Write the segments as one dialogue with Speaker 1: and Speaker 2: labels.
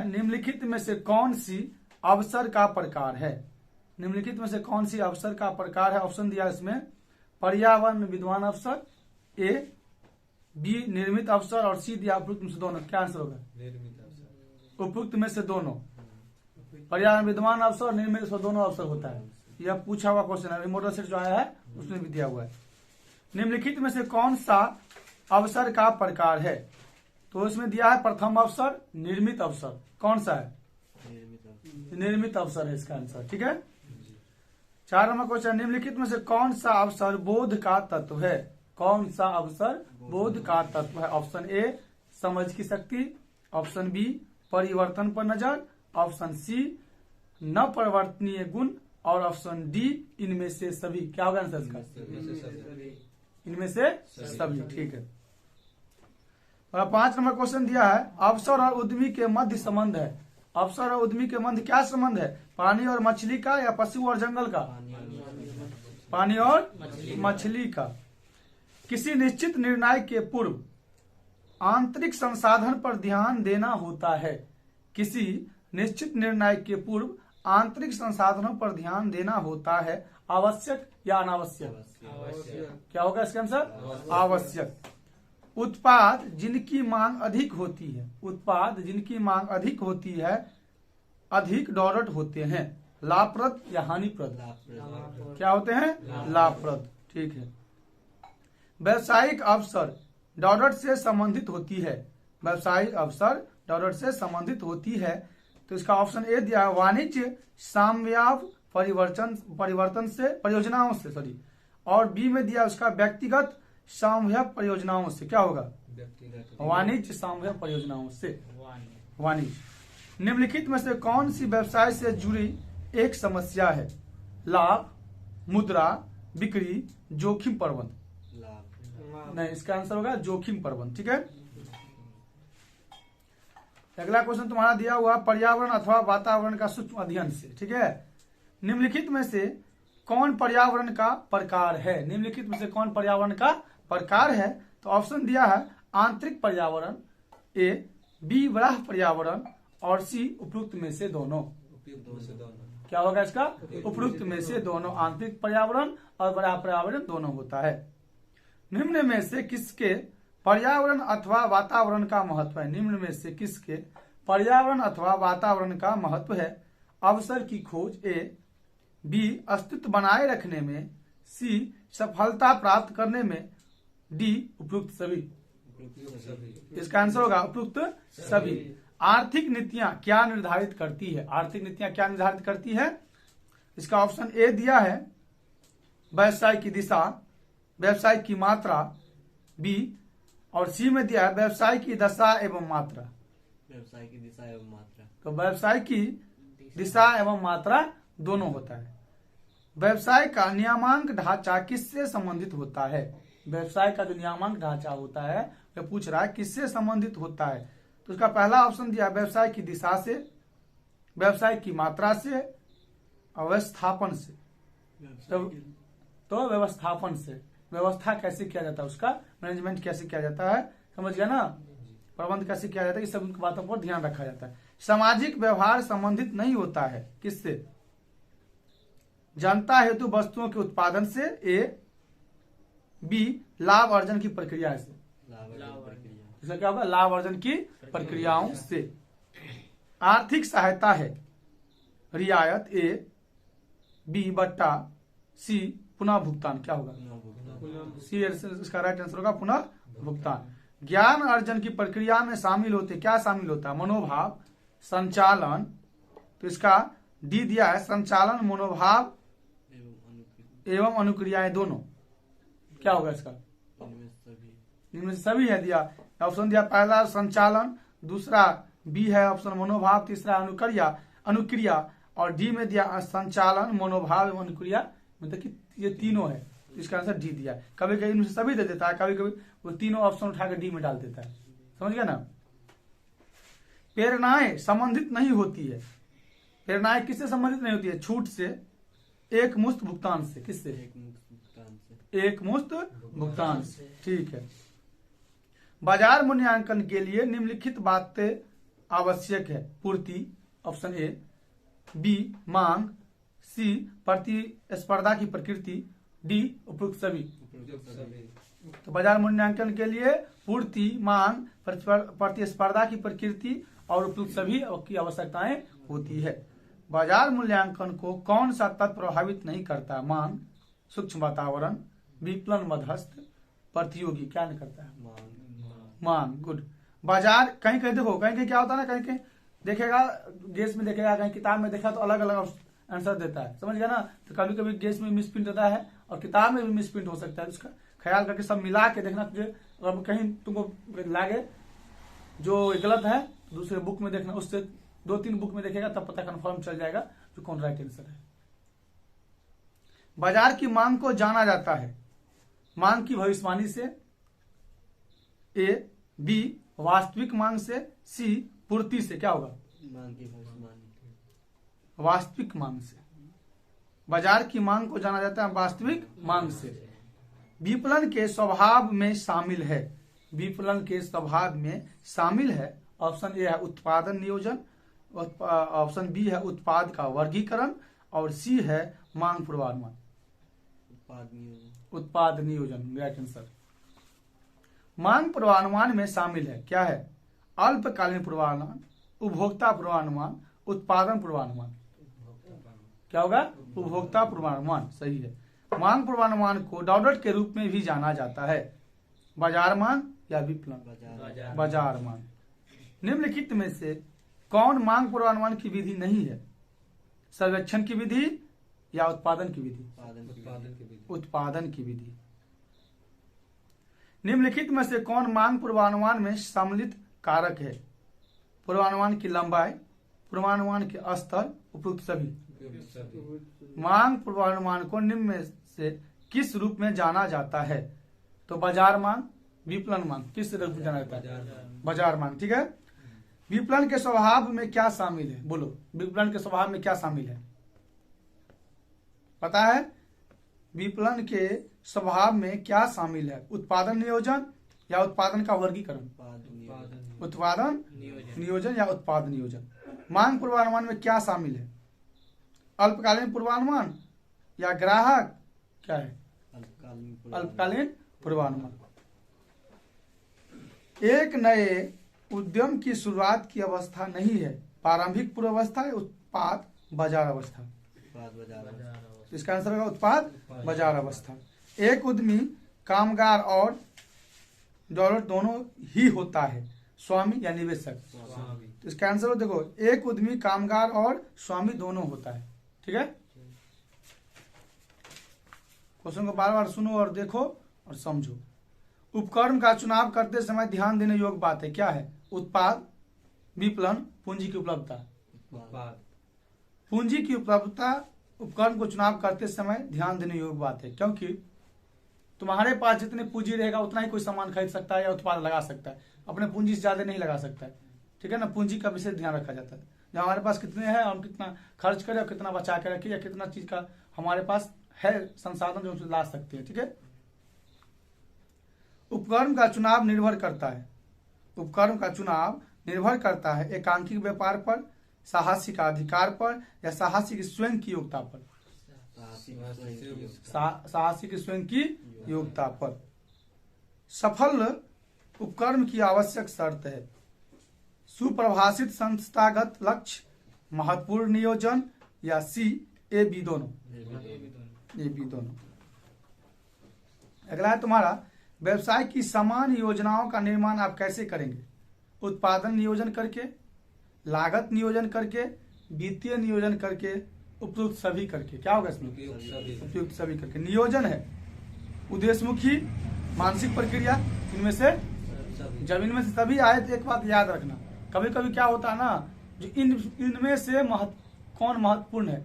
Speaker 1: निम्नलिखित में से कौन सी अवसर का प्रकार है? निम्नलिखित में से कौन सी अवसर का प्रकार है? ऑप्शन दिया इसमें पर्यावरण विद्वान अवसर, ए, बी निर्मित अवसर और सी दिया उपयुक्त में से दोनों। क्या आंसर होगा? उपयुक्त में से दोनों। पर्यावरण विद्वान अवसर और निर्मित अवसर दोनों अवसर होता है। यह पूछा हुआ क्वेश्चन है, मॉडल सेट जो आया है उसमें भी दिया हुआ है। निम्नलिखित में से कौन सा अवसर का प्रकार है? तो इसमें दिया है प्रथम अवसर, निर्मित अवसर। कौन सा है? निर्मित अवसर है इसका आंसर। ठीक है। 4 नंबर क्वेश्चन, निम्नलिखित में से कौन सा अवसर बोध का तत्व है? कौन सा अवसर बोध का तत्व है? ऑप्शन ए समझ की शक्ति, ऑप्शन बी परिवर्तन पर नजर, ऑप्शन सी न परिवर्तनीय गुण और ऑप्शन डी इनमें से सभी। क्या होगा आंसर इसका? इनमें से सभी। ठीक है। और 5 नंबर क्वेश्चन दिया है अवसर और उद्यमी के मध्य संबंध है। अवसर और उद्यमी के मध्य क्या संबंध है? पानी और मछली का या पशु और जंगल का? पानी और मछली का। किसी निश्चित निर्णय के पूर्व आंतरिक संसाधन पर ध्यान देना होता है। किसी निश्चित निर्णय के पूर्व आंतरिक संसाधनों पर ध्यान देना होता है। आवश्यक या अनावश्यक? क्या होगा इसका आंसर? आवश्यक। उत्पाद जिनकी मांग अधिक होती है, उत्पाद जिनकी मांग अधिक होती है अधिक डॉलर होते हैं। लाभप्रद या हानिप्रद? क्या होते हैं? लाभप्रद। ठीक है। व्यावसायिक अवसर डॉलर से संबंधित होती है। व्यावसायिक अवसर डॉलर से संबंधित होती है। तो इसका ऑप्शन ए दिया है वाणिज्य साम्याव परिवर्तन से परियोजनाओं से सॉरी, और बी में दिया उसका व्यक्तिगत साम्याव परियोजनाओं से। क्या होगा? वाणिज्य साम्याव परियोजनाओं से। वाणिज्य। निम्नलिखित में से कौन सी व्यवसाय से जुड़ी एक समस्या है? लाभ, मुद्रा, बिक्री, जोखिम प्रबंध? नहीं, इसका आंसर होगा जोखिम प्रबंध। ठीक है। अगला क्वेश्चन तुम्हारा दिया हुआ पर्यावरण अथवा वातावरण का सूक्ष्म अध्ययन से। ठीक है। निम्नलिखित में से कौन पर्यावरण का प्रकार है? निम्नलिखित में से कौन पर्यावरण का प्रकार है? तो ऑप्शन दिया है आंतरिक पर्यावरण, ए, बी बाह्य पर्यावरण और सी उपयुक्त में से दोनों। क्या होगा इसका? उपयुक्त में से दोनों। आंतरिक पर्यावरण और बाह्य पर्यावरण दोनों होता है। निम्न में से किसके पर्यावरण अथवा वातावरण का महत्व है? निम्न में से किसके पर्यावरण अथवा वातावरण का महत्व है? अवसर की खोज, ए, बी अस्तित्व बनाए रखने में, सी सफलता प्राप्त करने में, डी उपयुक्त सभी। इसका आंसर होगा उपयुक्त सभी। आर्थिक नीतियां क्या निर्धारित करती है? आर्थिक नीतियां क्या निर्धारित करती है? इसका ऑप्शन ए दिया है व्यवसाय की दिशा, व्यवसाय की मात्रा, बी, और सी में दिया है व्यवसाय की दशा एवं मात्रा।
Speaker 2: व्यवसाय की दिशा एवं मात्रा।
Speaker 1: तो व्यवसाय की दिशा एवं मात्रा दोनों होता है। व्यवसाय का नियामक ढांचा किससे संबंधित होता है? व्यवसाय का जो नियामक ढांचा होता है वह पूछ रहा है किससे संबंधित होता है। तो उसका पहला ऑप्शन दिया व्यवसाय की दिशा से, व्यवसाय की मात्रा से, व्यवस्थापन से। तो व्यवस्थापन से, व्यवस्था कैसे किया जाता है, उसका मैनेजमेंट कैसे किया जाता है, समझ गया ना? प्रबंध कैसे किया जाता है, इस सब बातों पर ध्यान रखा जाता है। सामाजिक व्यवहार संबंधित नहीं होता है किससे? जनता हेतु वस्तुओं के उत्पादन से, ए, बी लाभ अर्जन की प्रक्रिया से। इसका क्या होगा? लाभ अर्जन की प्रक्रियाओं से। आर्थिक सहायता है रियायत, ए, बी बट्टा, सी पुनः भुगतान। क्या होगा? सी इसका राइट आंसर होगा पुनः भुगतान। ज्ञान अर्जन की प्रक्रिया में शामिल होते क्या शामिल होता है? मनोभाव, संचालन। तो इसका डी दिया है संचालन, मनोभाव एवं अनुक्रियाएं दोनों। क्या होगा इसका? इनमें से सभी है दिया। ऑप्शन दिया पहला संचालन, दूसरा बी है ऑप्शन मनोभाव, तीसरा अनुक्रिया और डी में दिया संचालन, मनोभाव एवं अनुक्रिया, मतलब कि ये तीनों है। तो इसका आंसर डी दिया है। कभी कभी इनमें से सभी दे देता है, कभी कभी वो तीनों ऑप्शन उठाकर डी में डाल देता है। समझ गया ना? प्रेरणाएं संबंधित नहीं होती है। प्रेरणाएं किससे संबंधित नहीं होती है? छूट से, एक मुश्त भुगतान से। किससे? एक मुश्त भुगतान से। ठीक है। बाजार मूल्यांकन के लिए निम्नलिखित बातें आवश्यक है, पूर्ति ऑप्शन ए, बी मांग, सी प्रतिस्पर्धा की प्रकृति, डी उपयुक्त सभी। तो बाजार मूल्यांकन के लिए पूर्ति, मांग, प्रतिस्पर्धा की प्रकृति और उपयुक्त सभी की आवश्यकताएं होती है। बाजार मूल्यांकन को कौन सा तत्व प्रभावित नहीं करता? मांग, सूक्ष्म वातावरण, विपणन मध्यस्थ, प्रतियोगी। क्या नहीं करता है? मांग। गुड। बाजार कहीं कहीं देखो, कहीं कहीं क्या होता है ना, कहीं कहीं देखेगा गेस में देखेगा, कहीं किताब में देखा तो अलग अलग आंसर देता है, समझ गया ना। तो कभी कभी गेस में मिसप्रिंट होता है और किताब में भी मिसप्रिंट हो सकता है, उसका ख्याल करके सब मिला के देखना। तुझे अगर कहीं तुमको लागे जो गलत है दूसरे बुक में देखना, उससे 2-3 बुक में देखेगा तब पता कंफर्म चल जाएगा जो कौन राइट आंसर है। बाजार की मांग को जाना जाता है मांग की भविष्यवाणी से, ए, बी वास्तविक मांग से, सी पूर्ति से। क्या होगा?
Speaker 2: मांग की भविष्यवाणी।
Speaker 1: वास्तविक मांग से। बाजार की मांग को जाना जाता है वास्तविक मांग से। विपणन के स्वभाव में शामिल है, विपणन के स्वभाव में शामिल है। ऑप्शन ए है उत्पादन नियोजन, ऑप्शन बी है उत्पाद का वर्गीकरण और सी है मांग पूर्वानुमान। उत्पाद नियोजन राइट आंसर। मांग पूर्वानुमान में शामिल है क्या है? अल्पकालीन पूर्वानुमान, उपभोक्ता पूर्वानुमान, उत्पादन पूर्वानुमान। क्या होगा? उपभोक्ता पूर्वानुमान सही है। मांग पूर्वानुमान को डॉडट के रूप में भी जाना जाता है। बाजार मांग या विपणन? बाजार मांग। निम्नलिखित में से कौन मांग पूर्वानुमान की विधि नहीं है? सर्वेक्षण की विधि या उत्पादन की विधि? उत्पादन की विधि। निम्नलिखित में से कौन मांग पूर्वानुमान में सम्मिलित कारक है? पूर्वानुमान की लंबाई, पूर्वानुमान के स्तर, उपयुक्त सभी। मांग पूर्वानुमान को निम्न में से किस रूप में जाना जाता है? तो बाजार मांग, विपणन मांग, किस रूप में जाना जाता है? बाजार मांग। ठीक है। विपणन के स्वभाव में क्या शामिल है? बोलो, विपणन के स्वभाव में क्या शामिल है? पता है? विपणन के स्वभाव में क्या शामिल है? उत्पादन नियोजन या उत्पादन का वर्गीकरण? उत्पादन नियोजन या उत्पाद नियोजन। मांग पूर्वानुमान में क्या शामिल है? अल्पकालीन पूर्वानुमान या ग्राहक क्या है? अल्पकालीन पूर्वानुमान। एक नए उद्यम की शुरुआत की अवस्था नहीं है, प्रारंभिक पूर्वावस्था है उत्पाद बाजार अवस्था। इसका आंसर होगा उत्पाद बाजार अवस्था। एक उद्यमी कामगार और डॉलर दोनों ही होता है, स्वामी या निवेशक? तो इसका आंसर हो, देखो, एक उद्यमी कामगार और स्वामी दोनों होता है। ठीक है। क्वेश्चन को बार बार सुनो और देखो और समझो। उपकरण का चुनाव करते समय ध्यान देने योग्य बात है क्या है? उत्पाद, विपणन, पूंजी की उपलब्धता। पूंजी की उपलब्धता उपकरण को चुनाव करते समय ध्यान देने योग्य बात है, क्योंकि तुम्हारे पास जितनी पूंजी रहेगा उतना ही कोई सामान खरीद सकता है या उत्पाद लगा सकता है, अपने पूंजी से ज्यादा नहीं लगा सकता है। ठीक है ना। पूंजी का विशेष ध्यान रखा जाता है, जो हमारे पास कितने हैं, हम कितना खर्च करें और कितना बचा के रखें, या कितना चीज का हमारे पास है संसाधन जो ला सकते हैं। ठीक है। उपकरण का चुनाव निर्भर करता है, उपकरण का चुनाव निर्भर करता है एकांकिक व्यापार पर, साहसिक अधिकार पर या साहसिक स्वयं की योग्यता पर? साहसिक स्वयं की योग्यता पर। सफल उपकरण की आवश्यक शर्त है सुप्रभाषित संस्थागत लक्ष्य, महत्वपूर्ण नियोजन या सी ए बी दोनों? ए बी दोनों। अगला है तुम्हारा, व्यवसाय की समान योजनाओं का निर्माण आप कैसे करेंगे? उत्पादन नियोजन करके, लागत नियोजन करके, वित्तीय नियोजन करके, उपयुक्त सभी करके। क्या होगा इसमें? उपयुक्त सभी करके। नियोजन है उद्देश्यमुखी, मानसिक प्रक्रिया, इनमें से जब इनमें से सभी आए तो एक बात याद रखना, कभी कभी क्या होता है ना, जो इनमें से कौन महत्वपूर्ण है,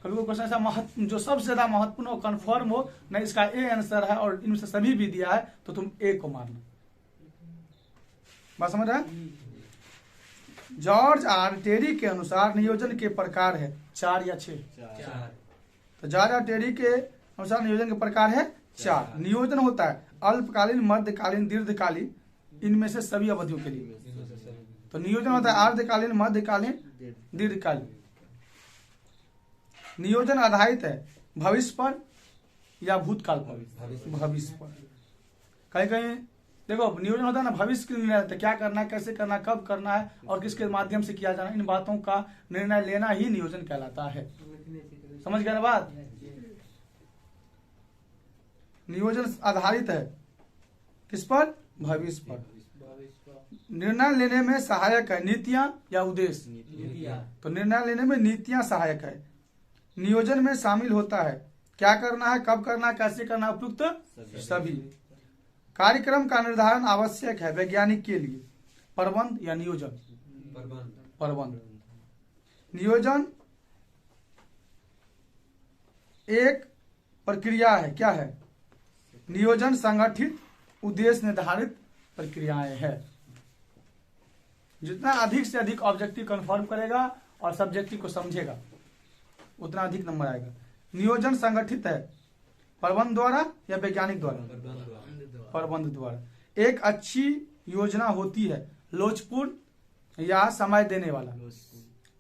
Speaker 1: कभी कोई क्वेश्चन ऐसा जो सबसे ज्यादा महत्वपूर्ण हो, कंफर्म हो, नहीं इसका ए आंसर है और इनमें से सभी भी दिया है, तो तुम ए को मारना। बात समझ रहे हैं? जॉर्ज आर टेरी के अनुसार नियोजन के प्रकार है 4 या 6? तो जॉर्ज आर टेरी के अनुसार नियोजन के प्रकार है 4। नियोजन होता है अल्पकालीन, मध्यकालीन, दीर्घकालीन, इनमें से सभी अवधियों के लिए। तो नियोजन होता है अर्धकालीन, मध्यकालीन, दीर्घकालीन। नियोजन आधारित है भविष्य पर या भूतकाल पर, भविष्य पर। कहीं कहीं देखो नियोजन होता है ना, भविष्य के निर्णय लेते हैं, क्या करना है, कैसे करना है, कब करना है और किसके माध्यम से किया जाना है, इन बातों का निर्णय लेना ही नियोजन कहलाता है। समझ गए ना बात? नियोजन आधारित है किस पर? भविष्य पर। निर्णय लेने में सहायक है नीतियां या उद्देश्य? तो निर्णय लेने में नीतियां सहायक है। नियोजन में शामिल होता है क्या करना है, कब करना है, कैसे करना है, उपयुक्त सभी। कार्यक्रम का निर्धारण आवश्यक है वैज्ञानिक के लिए। प्रबंध या नियोजन? प्रबंध। नियोजन एक प्रक्रिया है, क्या है? नियोजन संगठित उद्देश्य निर्धारित प्रक्रियाएं है। जितना अधिक से अधिक ऑब्जेक्टिव कंफर्म करेगा और सब्जेक्टिव को समझेगा उतना अधिक नंबर आएगा। नियोजन संगठित है प्रबंध द्वारा या वैज्ञानिक द्वारा? प्रबंध द्वारा। एक अच्छी योजना होती है लोचपूर्ण या समय देने वाला?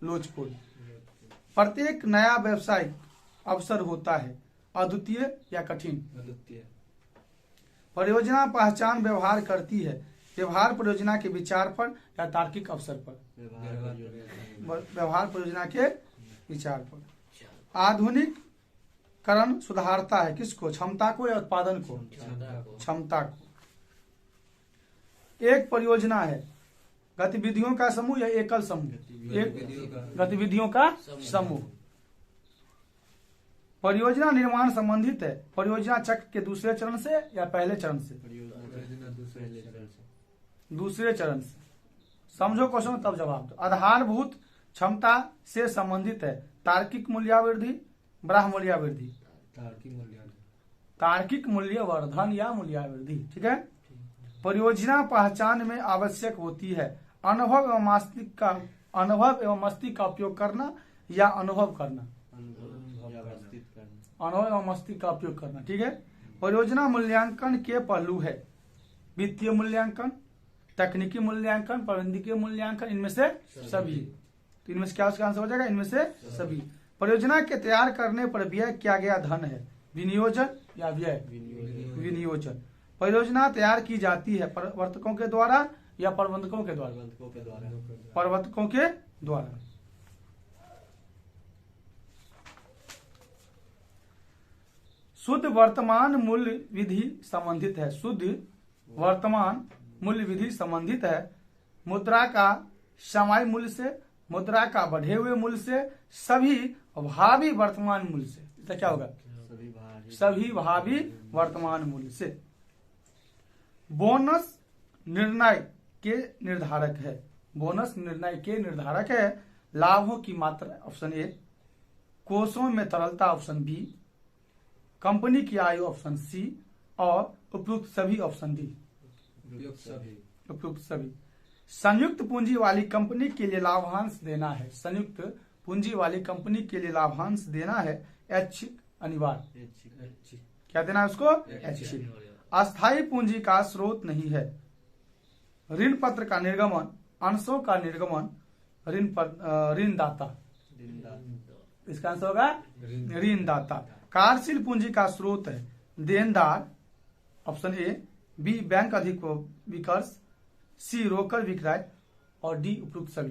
Speaker 1: लोचपूर्ण। प्रत्येक नया व्यवसायिक अवसर होता है अद्वितीय या कठिन? परियोजना पहचान व्यवहार करती है व्यवहार परियोजना के विचार पर या तार्किक अवसर पर? व्यवहार परियोजना के विचार पर। आधुनिकीकरण सुधारता है किसको? क्षमता को या उत्पादन को? क्षमता को। एक परियोजना है गतिविधियों का समूह या एकल समूह? एक गतिविधियों का समूह। परियोजना निर्माण संबंधित है परियोजना चक्र के दूसरे चरण से या पहले चरण से? दूसरे चरण से। समझो क्वेश्चन तब जवाब दो। आधारभूत क्षमता से संबंधित है तार्किक मूल्यावृद्धि, ब्राह्म मूल्यावृद्धि? तार्किक मूल्यवर्धन या मूल्यावृद्धि। ठीक है। परियोजना पहचान में आवश्यक होती है अनुभव एवं मस्तिष्क का उपयोग करना या अनुभव करना? अनुभव एवं मस्तिष्क का उपयोग करना। ठीक है। परियोजना मूल्यांकन के पहलू है वित्तीय मूल्यांकन, तकनीकी मूल्यांकन, प्रबंधकीय मूल्यांकन, इनमें से सभी। तो इनमें से क्या उसका आंसर हो जाएगा? इनमें से सभी। परियोजना के तैयार करने पर व्यय किया गया धन है विनियोजन या व्यय? विनियोजन। परियोजना तैयार की जाती है प्रवर्तकों के द्वारा या प्रबंधकों के द्वारा? प्रवर्तकों के द्वारा। शुद्ध वर्तमान मूल्य विधि संबंधित है। शुद्ध वर्तमान मूल्य विधि संबंधित है मुद्रा का समाई मूल्य से, मुद्रा का बढ़े हुए मूल्य से, सभी भावी वर्तमान मूल्य से। इसका क्या होगा? सभी भावी वर्तमान मूल्य से। बोनस निर्णय के निर्धारक है। बोनस निर्णय के निर्धारक है लाभों की मात्रा ऑप्शन ए, कोषों में तरलता ऑप्शन बी, कंपनी की आयु ऑप्शन सी और उपयुक्त सभी ऑप्शन डी। उपयुक्त सभी। संयुक्त पूंजी वाली कंपनी के लिए लाभांश देना है। संयुक्त पूंजी वाली कंपनी के लिए लाभांश देना है ऐच्छिक अनिवार्य। क्या देना है उसको? ऐच्छिक। अस्थायी पूंजी का स्रोत नहीं है। ऋण पत्र का निर्गमन, अंशों का निर्गमन, ऋणदाता। इसका आंसर होगा ऋणदाता। कार्यशील पूंजी का स्रोत है देनदार ऑप्शन ए, बी बैंक अधिक विकर्ष, सी रोकड़ विक्रय और डी उपयुक्त सभी।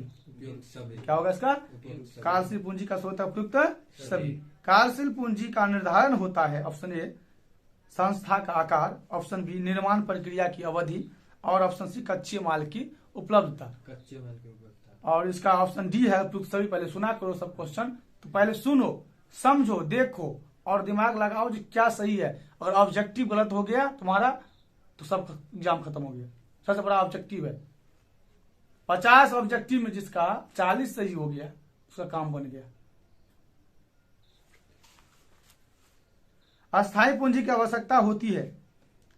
Speaker 1: क्या होगा इसका? कार्यशील पूंजी का स्रोत है उपयुक्त सभी। कार्यशील पूंजी का निर्धारण होता है ऑप्शन ए संस्था का आकार, ऑप्शन बी निर्माण प्रक्रिया की अवधि और ऑप्शन सी कच्चे माल की उपलब्धता। और इसका ऑप्शन डी है उपयुक्त सभी। पहले सुना करो सब क्वेश्चन, तो पहले सुनो, समझो, देखो और दिमाग लगाओ जो क्या सही है। अगर ऑब्जेक्टिव गलत हो गया तुम्हारा तो सब एग्जाम खत्म हो गया। सबसे बड़ा ऑब्जेक्टिव है 50 ऑब्जेक्टिव में जिसका 40 सही हो गया उसका काम बन गया। अस्थायी पूंजी की आवश्यकता होती है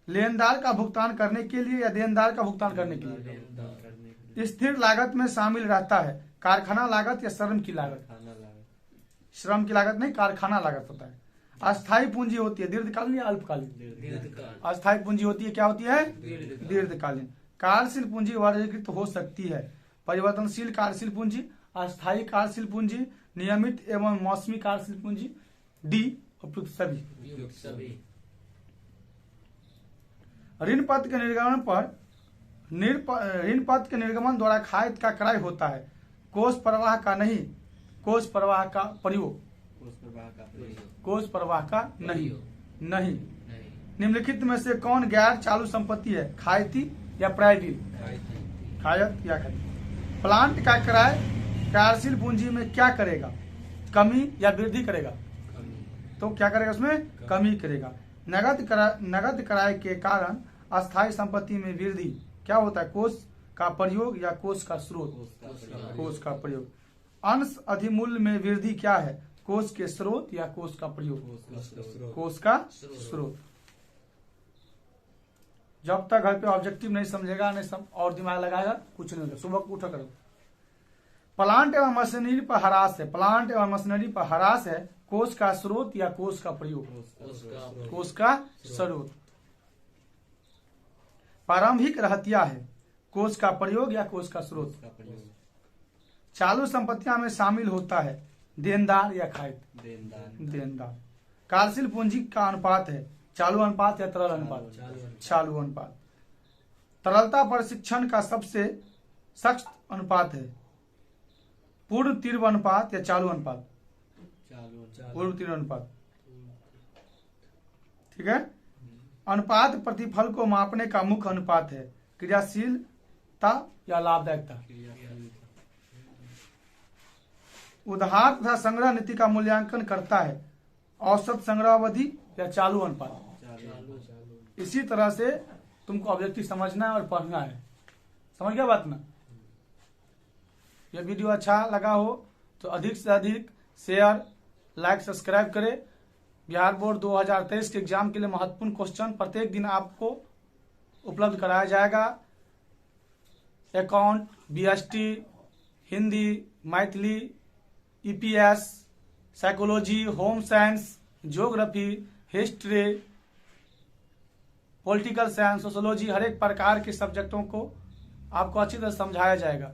Speaker 1: लेनदार का भुगतान करने के लिए या देनदार का भुगतान करने के लिए। स्थिर लागत में शामिल रहता है कारखाना लागत या श्रम की लागत? श्रम की लागत नहीं, कारखाना लागत होता है। अस्थायी पूंजी होती है दीर्घकालीन या अल्पकालीन? अस्थायी पूंजी होती है क्या होती है? दीर्घकालीन। कार्यशील पूंजी वर्गीकृत हो सकती है परिवर्तनशील कार्यशील पूंजी, अस्थायी कार्यशील पूंजी, नियमित एवं मौसमी कार्यशील पूंजी। डी उपयुक्त सभी। ऋण पत्र के निर्गमन पर ऋण पत्र के निर्गमन द्वारा खारिज का क्रय होता है, कोष प्रवाह का नहीं, कोष प्रवाह का प्रयोग, कोष प्रवाह का नहीं। निम्नलिखित में से कौन गैर चालू संपत्ति है, खायती या प्रायडील, खायत या खायती। प्लांट का क्रय कार्यशील पूंजी में क्या करेगा, कमी या वृद्धि करेगा, तो क्या करेगा, उसमें कमी करेगा। नगद क्रय के कारण अस्थायी संपत्ति में वृद्धि क्या होता है, कोष का प्रयोग या कोष का स्रोत, कोष का प्रयोग। अंश अधिमूल्य में वृद्धि क्या है, कोष के स्रोत या कोष का प्रयोग, कोष का स्रोत। जब तक घर पे ऑब्जेक्टिव नहीं समझेगा, नहीं और दिमाग लगाएगा, कुछ नहीं होगा। सुबह उठा करो। प्लांट एवं मशीनरी पर ह्रास है, प्लांट एवं मशीनरी पर ह्रास है, कोष का स्रोत या कोष का प्रयोग, कोष का स्रोत। प्रारंभिक रहतिया है, कोष का प्रयोग या कोष का स्रोत। चालू संपत्तियां में शामिल होता है देनदार या खायत, देनदार। कार्यशील पूंजी का अनुपात है चालू अनुपात या तरल अनुपात, चालू अनुपात। तरलता परीक्षण का सबसे सख्त अनुपात है पूर्ण तीव्र अनुपात या चालू अनुपात, पूर्व तीव्र अनुपात। ठीक है। अनुपात प्रतिफल को मापने का मुख्य अनुपात है, क्रियाशीलता या लाभदायकता। उधार तथा संग्रह नीति का मूल्यांकन करता है औसत संग्रह अवधि या चालू अनुपात। इसी तरह से तुमको ऑब्जेक्टिव समझना है और पढ़ना है। समझ गया बात ना। यह वीडियो अच्छा लगा हो तो अधिक से अधिक शेयर, लाइक, सब्सक्राइब करें। बिहार बोर्ड 2023 के एग्जाम के लिए महत्वपूर्ण क्वेश्चन प्रत्येक दिन आपको उपलब्ध कराया जाएगा। Account, BST, Hindi, Maithili, EPS, psychology, home science, geography, history, political science, sociology, हर एक प्रकार के सब्जेक्टों को आपको अच्छी तरह समझाया जाएगा।